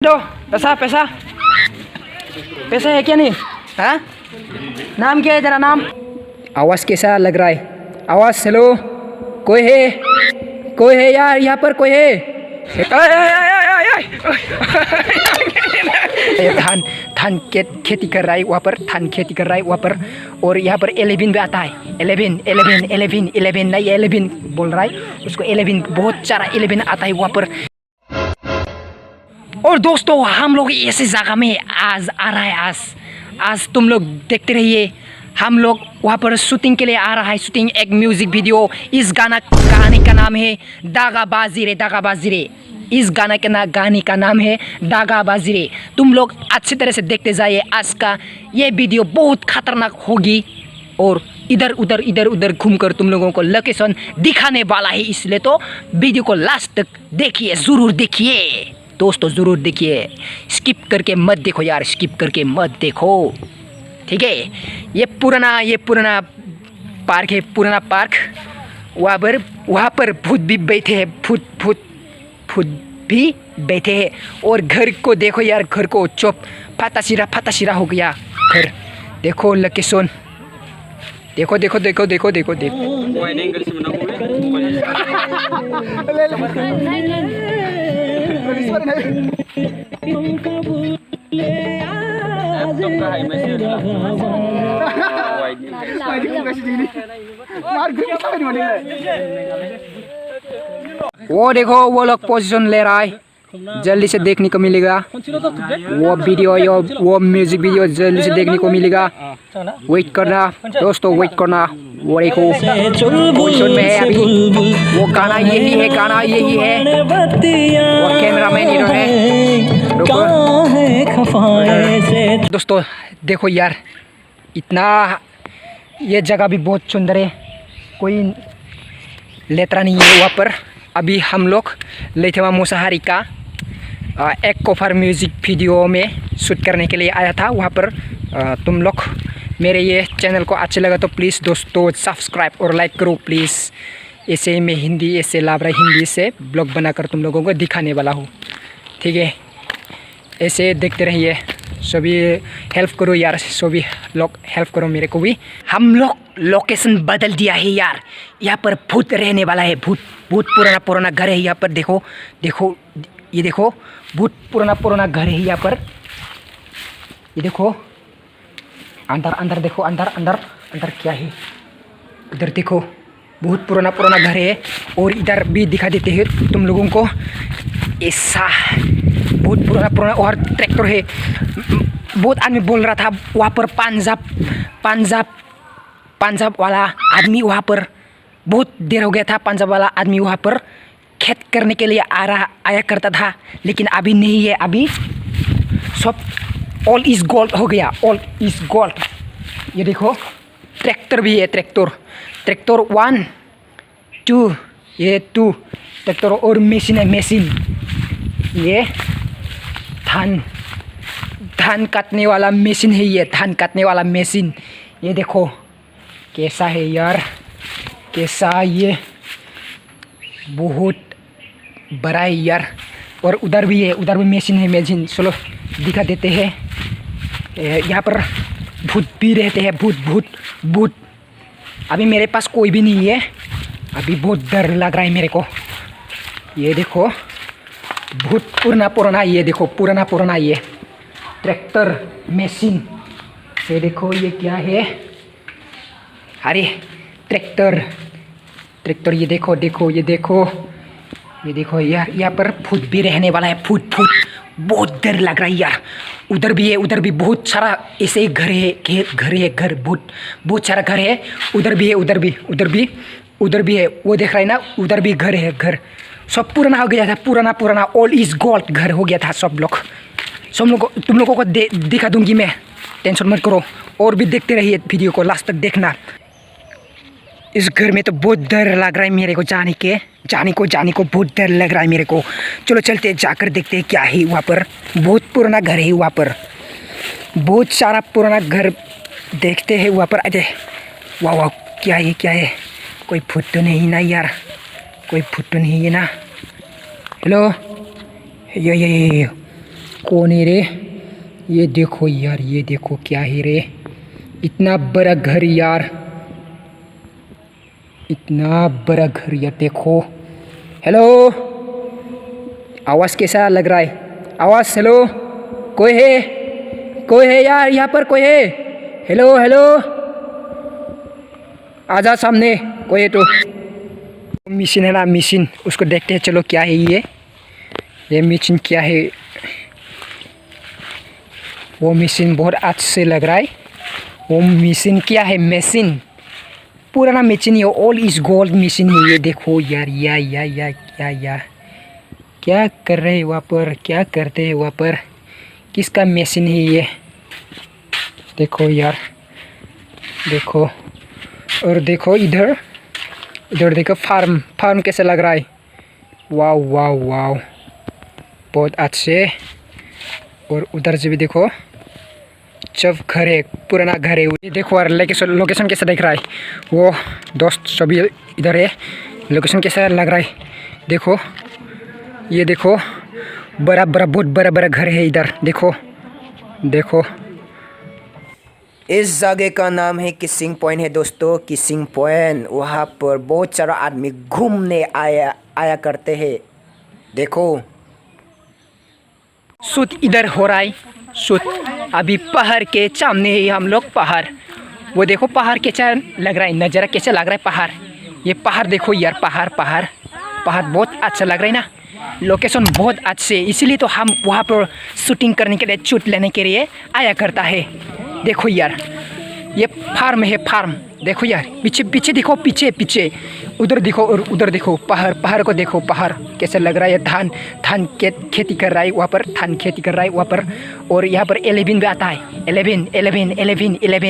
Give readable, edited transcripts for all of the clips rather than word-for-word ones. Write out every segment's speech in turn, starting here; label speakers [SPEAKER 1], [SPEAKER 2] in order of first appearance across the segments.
[SPEAKER 1] दो पैसा पैसा पैसा है क्या नहीं? हाँ नाम क्या है तेरा नाम? आवाज़ कैसा लग रहा है? आवाज़ हेलो कोई है यार यहाँ पर कोई है? धान धान खेती कर रहा है वहाँ पर, धान खेती कर रहा है वहाँ पर। और यहाँ पर 11 भी आता है। 11 नहीं 11 बोल रहा है उसको। 11 बहुत सारा 11 आता है वहाँ पर। और दोस्तों हम लोग ऐसे जगह में आज आ रहा है। आज तुम लोग देखते रहिए। हम लोग वहाँ पर शूटिंग के लिए आ रहा है। शूटिंग एक म्यूजिक वीडियो। इस गाने का नाम है दागाबाजी रे। इस गाने का नाम है दागाबाजी रे। तुम लोग अच्छी तरह से देखते जाइए। आज का ये वीडियो बहुत खतरनाक होगी और इधर उधर घूमकर तुम लोगों को लोकेशन दिखाने वाला है। इसलिए तो वीडियो को लास्ट तक देखिए, ज़रूर देखिए दोस्तों, ज़रूर देखिए। स्किप करके मत देखो यार, स्किप करके मत देखो, ठीक है। ये पुराना पार्क है, पुराना पार्क। वहाँ पर भूत भी बैठे हैं, भूत भी बैठे हैं। और घर को देखो यार, घर को चुप फटाशिरा हो गया घर। देखो लोकेशन, देखो। वो देखो वो लोग पोजीशन ले रहा है, जल्दी से देखने को मिलेगा। वो वीडियो वो म्यूजिक वीडियो जल्दी से देखने को मिलेगा। वेट करना दोस्तों, वेट करना। वो देखो पोजीशन में है अभी। वो गाना यही है। वो कैमरामैन इधर है। दोस्तों देखो यार, इतना ये जगह भी बहुत सुंदर है, कोई लेतरा नहीं है वहाँ पर। अभी हम लोग लेथेवा मुसाहारी का एक कोफर म्यूज़िक वीडियो में शूट करने के लिए आया था वहाँ पर। तुम लोग मेरे ये चैनल को अच्छा लगा तो प्लीज़ दोस्तों सब्सक्राइब और लाइक करो प्लीज़। ऐसे मैं ऐसे लाभरा हिंदी से ब्लॉग बनाकर तुम लोगों को दिखाने वाला हूँ, ठीक है। ऐसे देखते रहिए, सभी हेल्प करो यार, सभी लोग हेल्प करो मेरे को भी। हम लोग लोकेशन बदल दिया है यार। यहाँ पर भूत रहने वाला है। भूत पुराना घर है यहाँ पर। देखो ये देखो, भूत पुराना घर है यहाँ पर। ये देखो अंदर देखो, अंदर क्या है इधर देखो। बहुत पुराना घर है। और इधर भी दिखा देते हैं तुम लोगों को। ऐसा बहुत पुराना और ट्रैक्टर है। बहुत आदमी बोल रहा था वहाँ पर पंजाब वाला आदमी वहाँ पर बहुत देर हो गया था। पंजाब वाला आदमी वहाँ पर खेत करने के लिए आया करता था, लेकिन अभी नहीं है। अभी सब ऑल इज गोल्ड हो गया, ऑल इज गोल्ड। ये देखो ट्रैक्टर भी है, ट्रैक्टर 1 2 ये 2 ट्रैक्टर। और मशीन है, मशीन ये धान काटने वाला मशीन है। ये धान काटने वाला मशीन। ये देखो कैसा है यार, कैसा ये बहुत बड़ा है यार। और उधर भी है, उधर भी मशीन है, मशीन। चलो दिखा देते हैं। यहाँ पर भूत भी रहते हैं, भूत। अभी मेरे पास कोई भी नहीं है, अभी बहुत डर लग रहा है मेरे को। ये देखो भूत पुराना, ये देखो पुराना ये ट्रैक्टर मशीन। ये देखो ये क्या है, अरे ट्रैक्टर। ये देखो यार, यहाँ पर भूत भी रहने वाला है। भूत बहुत डर लग रहा है यार। उधर भी है, उधर भी बहुत सारा ऐसे ही घर है, बहुत सारा घर है। उधर भी है, उधर भी है। वो देख रहा है ना, उधर भी घर है। घर सब पुराना हो गया था, पुराना ऑल इज गोल्ड घर हो गया था सब लोग। तुम लोगों को दिखा दूंगी मैं, टेंशन मत करो। और भी देखते रहिए वीडियो को लास्ट तक देखना। इस घर में तो बहुत डर लग रहा है मेरे को, जाने को बहुत डर लग रहा है मेरे को। चलो चलते जाकर देखते हैं क्या है वहाँ पर। बहुत पुराना घर है वहाँ पर, बहुत सारा पुराना घर देखते हैं वहाँ पर। अरे वाह क्या है, कोई भूत तो नहीं ना यार, कोई भूत तो नहीं है ना। हेलो ये कौन है रे? ये देखो यार, ये देखो क्या है रे, इतना बड़ा घर यार, इतना बड़ा घर यार, देखो। हेलो, आवाज़ कैसा लग रहा है? आवाज़, हेलो, कोई है? कोई है यार यहाँ पर? कोई है? हेलो हेलो, आजा सामने, कोई है तो। मशीन है ना, मशीन, उसको देखते हैं चलो क्या है ये मशीन क्या है। वो मशीन बहुत अच्छे से लग रहा है। वो मशीन क्या है? मशीन, पुराना मशीन है, ऑल इज गोल्ड मशीन है ये। देखो यार, या क्या कर रहे हैं वहाँ पर? क्या करते हैं वहाँ पर? किसका मशीन है ये? देखो यार, देखो, और देखो इधर देखो, फार्म कैसे लग रहा है। वाव वाव वाव, बहुत अच्छे। और उधर से भी देखो, जब घर है, पुराना घर है। ये देखो यार, लोकेशन कैसा दिख रहा है। वो दोस्त सभी इधर है, लोकेशन कैसा लग रहा है। देखो, ये देखो, बहुत बड़ा घर है इधर। देखो देखो, इस जगह का नाम है किसिंग पॉइंट है दोस्तों, किसिंग पॉइंट। वहाँ पर बहुत सारा आदमी घूमने आया करते हैं। देखो, शूट इधर हो रहा है, शूट अभी पहाड़ के सामने ही हम लोग। पहाड़, वो देखो पहाड़ कैसा लग रहा है, नज़ारा कैसा लग रहा है पहाड़। ये पहाड़ देखो यार, पहाड़ बहुत अच्छा लग रहा है ना, लोकेशन बहुत अच्छे। इसीलिए तो हम वहाँ पर शूटिंग करने के लिए, शूट लेने के लिए आया करता है। देखो यार, ये फार्म है, फार्म। देखो यार, पीछे देखो, पीछे उधर देखो, और उधर देखो, पहाड़ को देखो, पहाड़ कैसे लग रहा है। धान खेती कर रहा है वहाँ पर, धान खेती कर रहा है वहाँ पर। और यहाँ पर 11 भी आता है, 11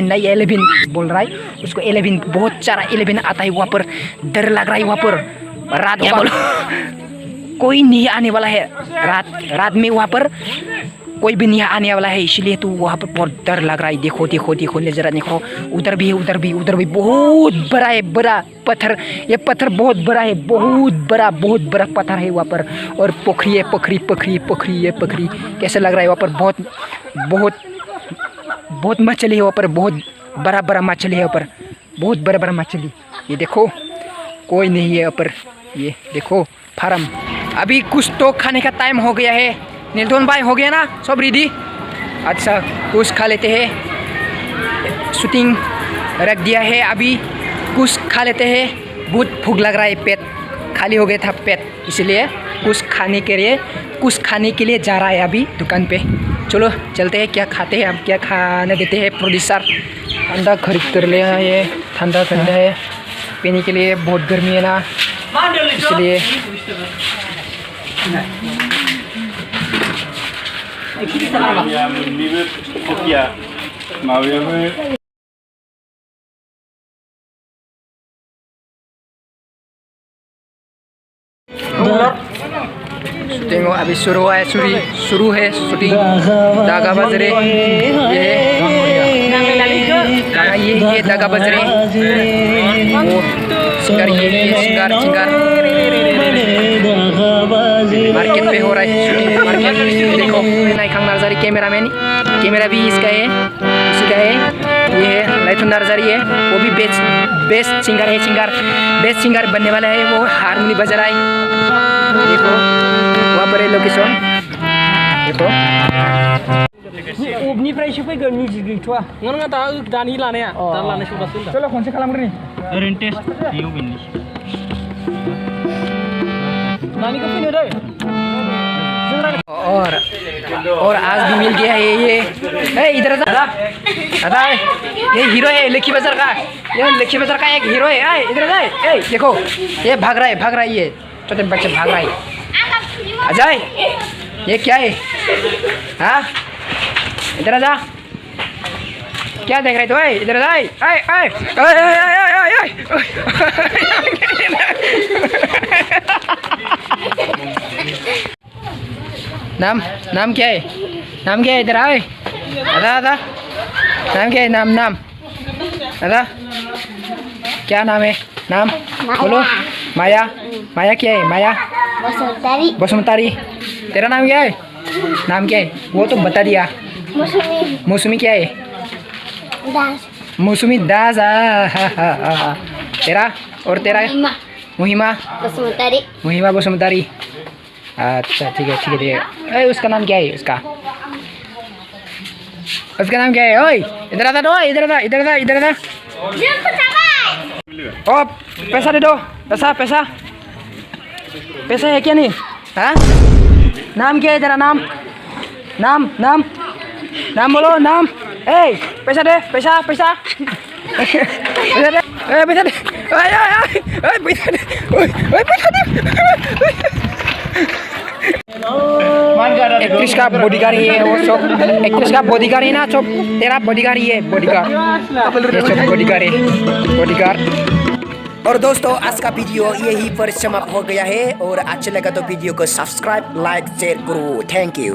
[SPEAKER 1] नहीं, 11 बोल रहा है उसको, 11, बहुत सारा 11 आता है वहाँ पर। डर लग रहा है वहाँ पर, रात कोई नहीं आने वाला है, रात में वहाँ पर कोई भी नहीं आने वाला है, इसलिए तो वहाँ पर बहुत डर लग रहा है। देखो नजरा देखो, उधर भी बहुत बड़ा है, बड़ा पत्थर। ये पत्थर बहुत बड़ा है, बहुत बड़ा पत्थर है वहाँ पर। और पोखरी है, पोखरी कैसे लग रहा है वहाँ पर। बहुत मछली है वहाँ पर, बहुत बड़ा मछली है वहाँ पर, बहुत बड़ा मछली। ये देखो, कोई नहीं है वहाँ पर। ये देखो फार्म। अभी कुछ तो खाने का टाइम हो गया है। नीलतोन भाई, हो गया ना सब रेडी? अच्छा, कुछ खा लेते हैं, शूटिंग रख दिया है, अभी कुछ खा लेते हैं। बहुत भूख लग रहा है, पेट खाली हो गया था पेट, इसलिए कुछ खाने के लिए जा रहा है अभी दुकान पे। चलो चलते हैं, क्या खाते हैं हम, क्या खाने देते हैं प्रोड्यूसर। ठंडा खरीद कर ले, ये ठंडा खरीदा है पीने के लिए, बहुत गर्मी है ना, इसलिए। Tengok habis शुरू है शूटिंग। धागा बज रहे, ये धागा बज रहे, वो सिंगार मार्केट पे हो रहा है शूटिंग। मार्केट देखो, नाइखां नार्जारी कैमरा भी इसका है। ये है लाइथुन नार्जारी है, वो भी बेस्ट सिंगर है, बेस्ट सिंगर बनने वाला है। वो हारमोनी बजा रहा है। देखो वहाँ पर है लोकेशन, देखो।
[SPEAKER 2] अबनिफ्रायसो फैगोन मिउजिक गैथ'आ नङा दा दानि लानाया दा लानाय सौदासो दा
[SPEAKER 1] चलो खनसे खालामग्रोनि
[SPEAKER 2] ओरैनो टेस्ट बेयाव बेनि दानिखौ फैनो दै
[SPEAKER 1] और आज भी मिल गया है ये। इधर दादा, ये हीरो है लक्की बाजार का, एक हीरो है। इधर देखो, ये भाग रहा है ये छोटे बच्चे भाग रहा है। अजय, ये क्या है? हाँ, इधर आजा, क्या देख रहे तो? इधर नाम क्या है? इधर आए दादा, नाम क्या है? नाम दादा, क्या नाम है? नाम बोलो। माया क्या है? माया बसुमतारी। तेरा नाम क्या है? नाम क्या है? वो तो बता दिया।
[SPEAKER 3] मौसमी
[SPEAKER 1] मौसमी क्या है?
[SPEAKER 3] दास
[SPEAKER 1] मौसमी दास। तेरा और तेरा
[SPEAKER 3] हिमा
[SPEAKER 1] मुहिमा
[SPEAKER 3] बसुमतारी
[SPEAKER 1] मुहिमा बसुमतारी। अच्छा ठीक है ठीक है। अरे उसका नाम क्या है? उसका नाम क्या है? ओए इधर आ दो, इधर आ इधर आ इधर आ। ओ पैसा दे दो, पैसा पैसा पैसा है क्या नहीं? हाँ नाम क्या है तेरा? नाम नाम नाम नाम बोलो नाम। ए पैसा दे, पैसा पैसा पैसा दे, ए पैसा दे, ओए पैसा दे, ओए पैसा दे। एक्ट्रेस का बॉडीगार्ड ही है वो सब। एक्ट्रेस का बॉडीगार्ड है ना सब। तेरा बॉडीगार्ड ही है, बॉडीगार्ड। ये सब बॉडीगार्ड है, बॉडीगार्ड। और दोस्तों आज का वीडियो यही पर समाप्त हो गया है। और अच्छा लगा तो वीडियो को सब्सक्राइब लाइक शेयर करो। Thank you.